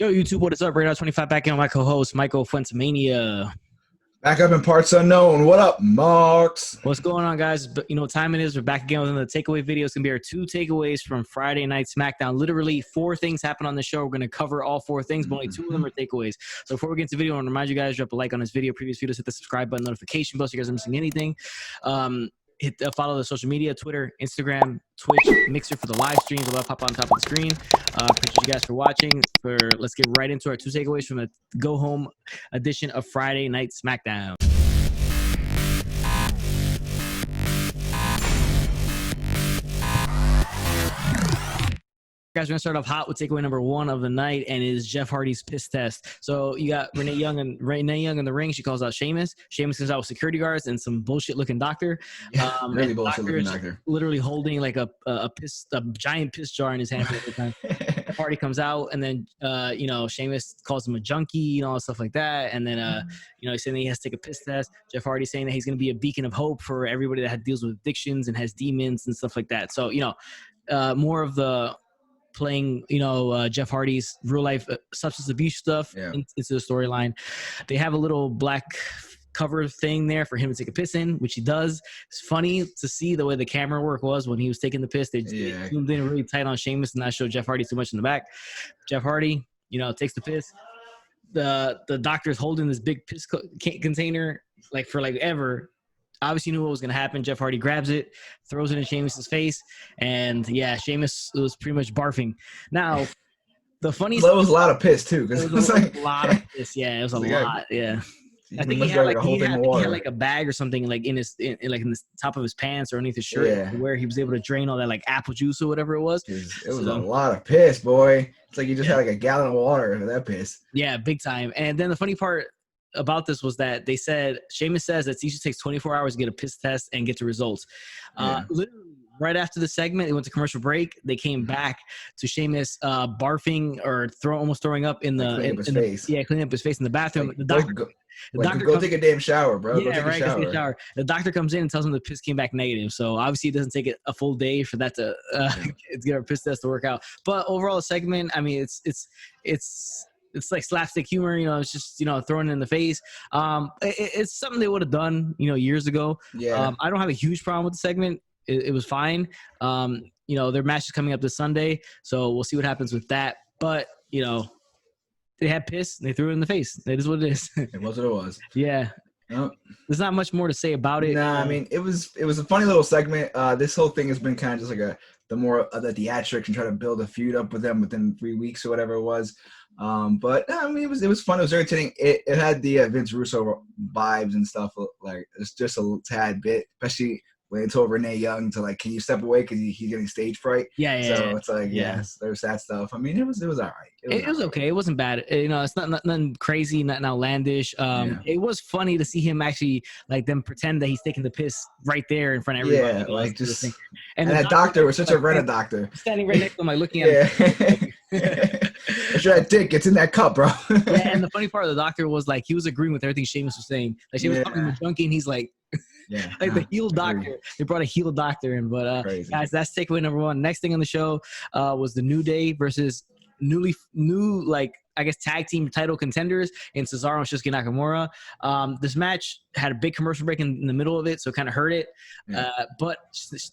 Yo, YouTube, what is up? Right now, 25 back in on my co-host, Michael Fuentemania. Back up in parts unknown. What up, Marks? What's going on, guys? But you know what time it is. We're back again with another takeaway video. It's going to be our 2 takeaways from Friday Night Smackdown. Literally 4 things happen on the show. We're going to cover all 4 things, but only 2 of them are takeaways. So before we get into the video, I want to remind you guys, drop a like on this video, previous videos, hit the subscribe button, notification bell so you guys aren't missing anything. Follow the social media, Twitter, Instagram, Twitch, Mixer for the live streams. I'll pop on top of the screen. Appreciate you guys for watching. Let's get right into our 2 takeaways from the go-home edition of Friday Night Smackdown. Guys, we're gonna start off hot with takeaway number 1 of the night, and it is Jeff Hardy's piss test. So you got Renee Young in the ring. She calls out Sheamus. Sheamus comes out with security guards and some bullshit looking doctor. Really bullshit looking doctor. Literally holding like a giant piss jar in his hand every time. Jeff Hardy comes out, and then Sheamus calls him a junkie and all stuff like that. And then he's saying that he has to take a piss test. Jeff Hardy's saying that he's gonna be a beacon of hope for everybody that deals with addictions and has demons and stuff like that. So more of the playing Jeff Hardy's real life substance abuse stuff into the storyline. They have a little black cover thing there for him to take a piss in, which he does. It's funny to see the way the camera work was when he was taking the piss. They zoomed in really tight on Sheamus and not show Jeff Hardy too much in the back. Jeff Hardy takes the piss. The doctor's holding this big piss container for ever. Obviously knew what was going to happen. Jeff Hardy grabs it, throws it in Sheamus's face, and Sheamus was pretty much barfing. Now, the funniest... Well, it was a lot of piss, too. It was a lot of piss, yeah. It was a lot, yeah. I think he had like a bag or something in the top of his pants or underneath his shirt where he was able to drain all that like apple juice or whatever it was. It was a lot of piss, boy. It's like you just had like a gallon of water for that piss. Yeah, big time. And then the funny part about this was that they said Sheamus says that it usually takes 24 hours to get a piss test and get the results. Literally right after the segment, it went to commercial break. They came back to Sheamus barfing or almost throwing up in the cleaning up his face. Cleaning up his face in the bathroom. Like, the doctor go take a damn shower, bro. Yeah, go take a shower. The doctor comes in and tells him the piss came back negative. So obviously it doesn't take it a full day for that to get our piss test to work out. But overall, the segment, I mean, it's like slapstick humor, it's just, throwing it in the face. It's something they would have done, years ago. Yeah. I don't have a huge problem with the segment. It was fine. Their match is coming up this Sunday, so we'll see what happens with that. But, they had piss and they threw it in the face. That is what it is. It was what it was. Yeah. Nope. There's not much more to say about it. Nah, I mean, it was a funny little segment. This whole thing has been kind of just like the more of the theatrics and try to build a feud up with them within 3 weeks or whatever it was. But I mean, it was fun. It was entertaining. It had the Vince Russo vibes and stuff. Like it's just a tad bit, especially when they told Renee Young to can you step away because he's getting stage fright. So it's like there's that stuff. I mean, it was all right. It was okay. It wasn't bad. It's not nothing crazy, nothing outlandish. It was funny to see him actually them pretend that he's taking the piss right there in front of everybody. Yeah, just and that doctor was such a rent doctor standing right next to him, looking at him. Make sure that dick gets in that cup, bro. And the funny part of the doctor was he was agreeing with everything Sheamus was saying. She was calling him a junkie, and he's like. The heel doctor. They brought a heel doctor in, but guys, that's takeaway number 1. Next thing on the show was the New Day versus new tag team title contenders in Cesaro and Shinsuke Nakamura. This match had a big commercial break in the middle of it, so it kind of hurt it. But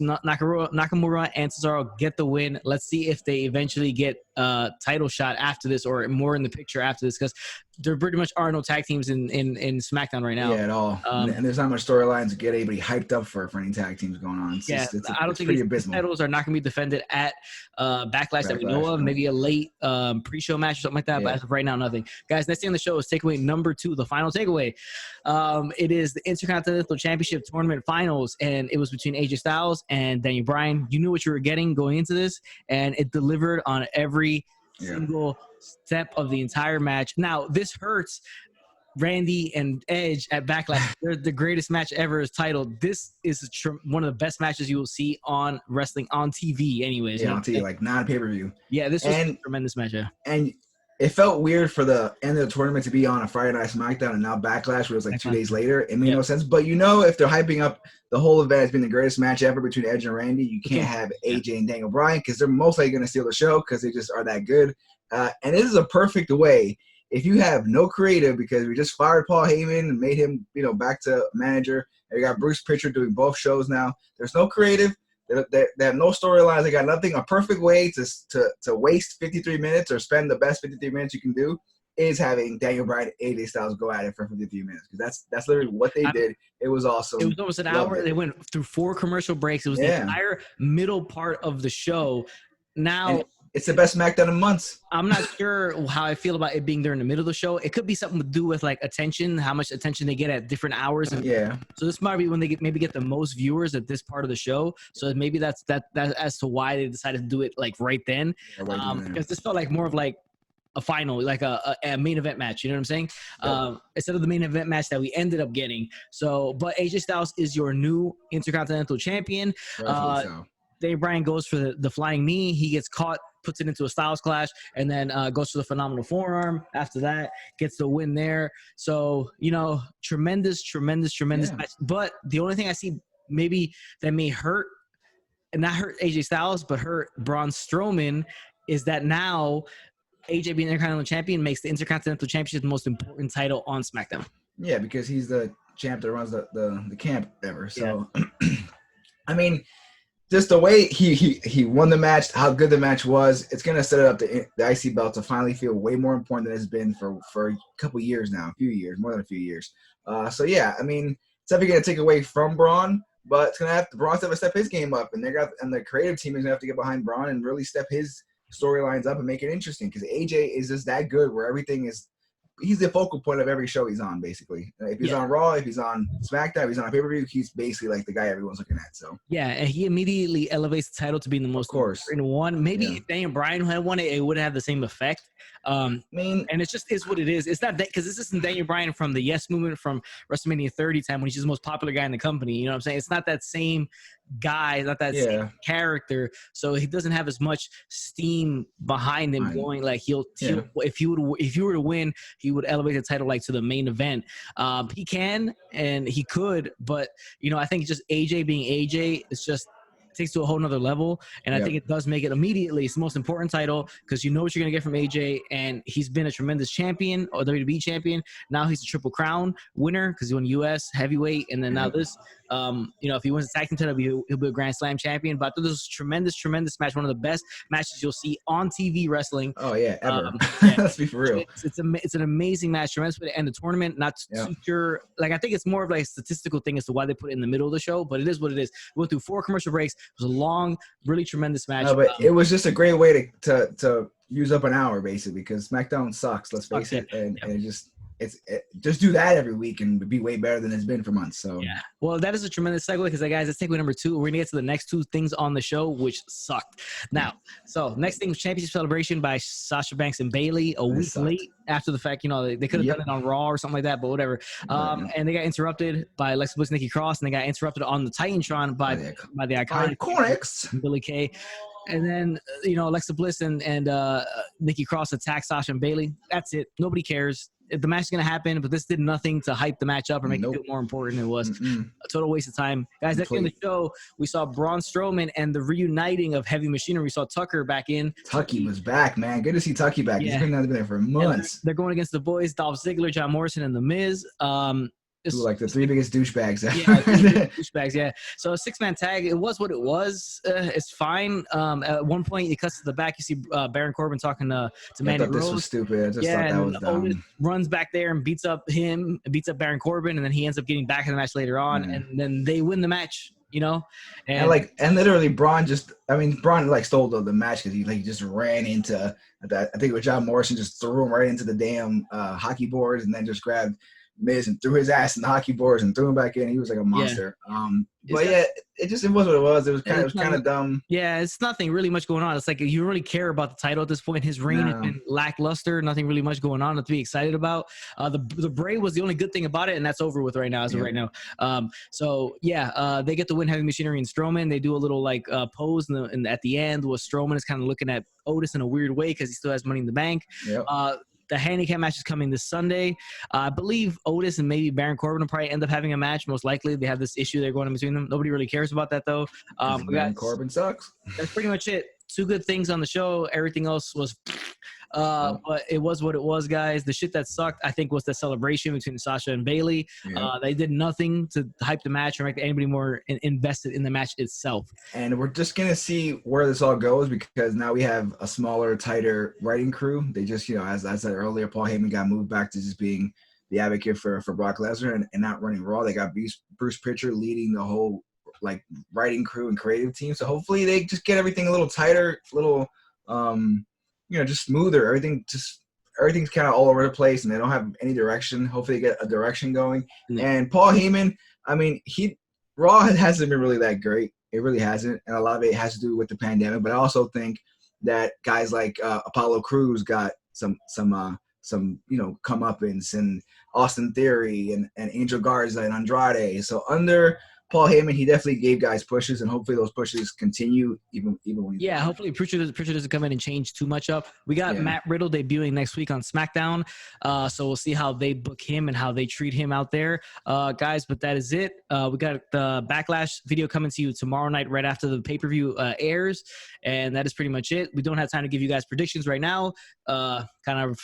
Nakamura and Cesaro get the win. Let's see if they eventually get a title shot after this or more in the picture after this, because there pretty much are no tag teams in SmackDown right now. Yeah, at all. And there's not much storylines to get anybody hyped up for any tag teams going on. I don't think these titles are not going to be defended at Backlash that we know of. Maybe a late pre-show match or something like that, but as of right now, nothing. Guys, next thing on the show is takeaway number 2, the final takeaway. It is the Intercontinental Championship Tournament Finals, and it was between AJ Styles and Daniel Bryan. You knew what you were getting going into this, and it delivered on every single step of the entire match. Now, this hurts Randy and Edge at Backlash. They're the greatest match ever is titled. This is one of the best matches you will see on wrestling on TV anyways. On TV, not a pay-per-view. Yeah, this was a tremendous match. And it felt weird for the end of the tournament to be on a Friday Night Smackdown and now Backlash, where it was 2 days later. It made no sense. But if they're hyping up the whole event as being the greatest match ever between Edge and Randy, you can't have AJ and Daniel Bryan because they're most likely going to steal the show because they just are that good. And this is a perfect way. If you have no creative, because we just fired Paul Heyman and made him, back to manager, and you got Bruce Pritchard doing both shows now. There's no creative. They have no storylines. They got nothing. A perfect way to waste 53 minutes or spend the best 53 minutes you can do is having Daniel Bryan and AJ Styles go at it for 53 minutes, because that's literally what they did. It was awesome. It was almost an hour. They went through 4 commercial breaks. It was the entire middle part of the show. Now. And it's the best SmackDown in months. I'm not sure how I feel about it being during the middle of the show. It could be something to do with like attention, how much attention they get at different hours. And so this might be when they get the most viewers at this part of the show. So maybe that's as to why they decided to do it like right then. Because this felt like more of like a final, like a main event match. You know what I'm saying? Instead of the main event match that we ended up getting. So, but AJ Styles is your new Intercontinental Champion. Daniel Bryan goes for the flying knee. He gets caught, puts it into a Styles Clash, and then goes for the phenomenal forearm. After that, gets the win there. So, tremendous match. But the only thing I see maybe that may hurt, and not hurt AJ Styles, but hurt Braun Strowman, is that now AJ being Intercontinental Champion makes the Intercontinental Championship the most important title on SmackDown. Yeah, because he's the champ that runs the camp ever. So, I mean, just the way he won the match, how good the match was, it's going to set it up the IC belt to finally feel way more important than it's been for a couple years now, more than a few years. So, yeah, I mean, it's definitely going to take away from Braun, but it's going to have Braun to step his game up, and the creative team is going to have to get behind Braun and really step his storylines up and make it interesting, because AJ is just that good where he's the focal point of every show he's on, basically. If he's on Raw, if he's on SmackDown, if he's on a pay-per-view, he's basically like the guy everyone's looking at. So and he immediately elevates the title to being the most important one. Maybe if Daniel Bryan had won it, it would have the same effect. And it just is what it is. It's not that, because this isn't Daniel Bryan from the Yes Movement from WrestleMania 30 time when he's just the most popular guy in the company. You know what I'm saying? It's not that same guy, not that same character. So he doesn't have as much steam behind him going. Like if you were to win, he would elevate the title like to the main event. He can and he could, but I think just AJ being AJ, it's just takes to a whole nother level, and I think it does make it immediately it's the most important title, because you know what you're going to get from AJ, and he's been a tremendous champion or WWE champion. Now he's a Triple Crown winner because he won US heavyweight, and then now this if he wins the tag team title, he'll be a Grand Slam champion. But I thought this was tremendous match, one of the best matches you'll see on TV wrestling. Oh yeah, ever. Let's be for real. It's an amazing match, tremendous way to end the tournament. Not too sure, like I think it's more of like a statistical thing as to why they put it in the middle of the show, but it is what it is. We went through 4 commercial breaks. It was a long, really tremendous match. No, but it was just a great way to use up an hour, basically, because SmackDown sucks. Let's face it, and it just do that every week and it'd be way better than it's been for months. So well, that is a tremendous segue, because guys, let's take away number 2. We're gonna get to the next 2 things on the show, which sucked. Now, so next thing was Championship Celebration by Sasha Banks and Bayley, a week late after the fact. They could have done it on Raw or something like that, but whatever. And they got interrupted by Alexa Bliss, Nikki Cross, and they got interrupted on the Titantron by the iconic Billie Kay. And then, Alexa Bliss and Nikki Cross attack Sasha and Bayley. That's it. Nobody cares. The match is going to happen, but this did nothing to hype the match up or make it feel more important than it was. A total waste of time. Guys, at the end of the show, we saw Braun Strowman and the reuniting of Heavy Machinery. We saw Tucker back in. Tucky was back, man. Good to see Tucky back. He's been there for months. They're going against the boys, Dolph Ziggler, John Morrison, and The Miz. Like the 3 biggest douchebags. douchebags. So a 6-man tag. It was what it was. It's fine. At one point, he cuts to the back. You see Baron Corbin talking to Mandy Rose. This was stupid. I just thought that was dumb. Otis runs back there and beats up Baron Corbin, and then he ends up getting back in the match later on, and then they win the match. And literally Braun stole the match because he just ran into that. I think it was John Morrison, just threw him right into the damn hockey boards, and then just grabbed Miz and threw his ass in the hockey boards and threw him back in. He was like a monster. It was what it was. It was kind of dumb. Yeah, it's nothing really much going on. It's like you don't really care about the title at this point. His reign has been lackluster. Nothing really much going on to be excited about. The Bray was the only good thing about it, and that's over with right now. As of right now. They get the win, Heavy Machinery and Strowman. They do a little pose, and at the end, was Strowman is kind of looking at Otis in a weird way because he still has Money in the Bank. The handicap match is coming this Sunday. I believe Otis and maybe Baron Corbin will probably end up having a match. Most likely, they have this issue they're going in between them. Nobody really cares about that, though. Baron Corbin sucks. That's pretty much it. 2 good things on the show. Everything else was But it was what it was, guys. The shit that sucked, I think, was the celebration between Sasha and Bailey. They did nothing to hype the match or make anybody more invested in the match itself. And we're just going to see where this all goes, because now we have a smaller, tighter writing crew. They just, as I said earlier, Paul Heyman got moved back to just being the advocate for Brock Lesnar and not running Raw. They got Bruce Pritchard leading the whole writing crew and creative team. So hopefully they just get everything a little tighter, just smoother. Everything's kind of all over the place, and they don't have any direction. Hopefully they get a direction going. And Paul Heyman, Raw hasn't been really that great. It really hasn't, and a lot of it has to do with the pandemic. But I also think that guys like Apollo Crews got some comeuppance, and Austin Theory and Angel Garza and Andrade. So under Paul Heyman, he definitely gave guys pushes, and hopefully those pushes continue even when he's hopefully Pritchard doesn't come in and change too much up. We got Matt Riddle debuting next week on Smackdown, so we'll see how they book him and how they treat him out there, guys. But that is it. We got the Backlash video coming to you tomorrow night right after the pay-per-view airs, and that is pretty much it. We don't have time to give you guys predictions right now. Kind of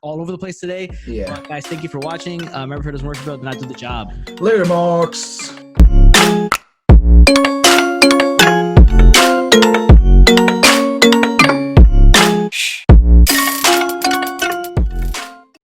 all over the place today. Guys, thank you for watching. Remember, if it doesn't work, bro, then I do the job. Later, Marks.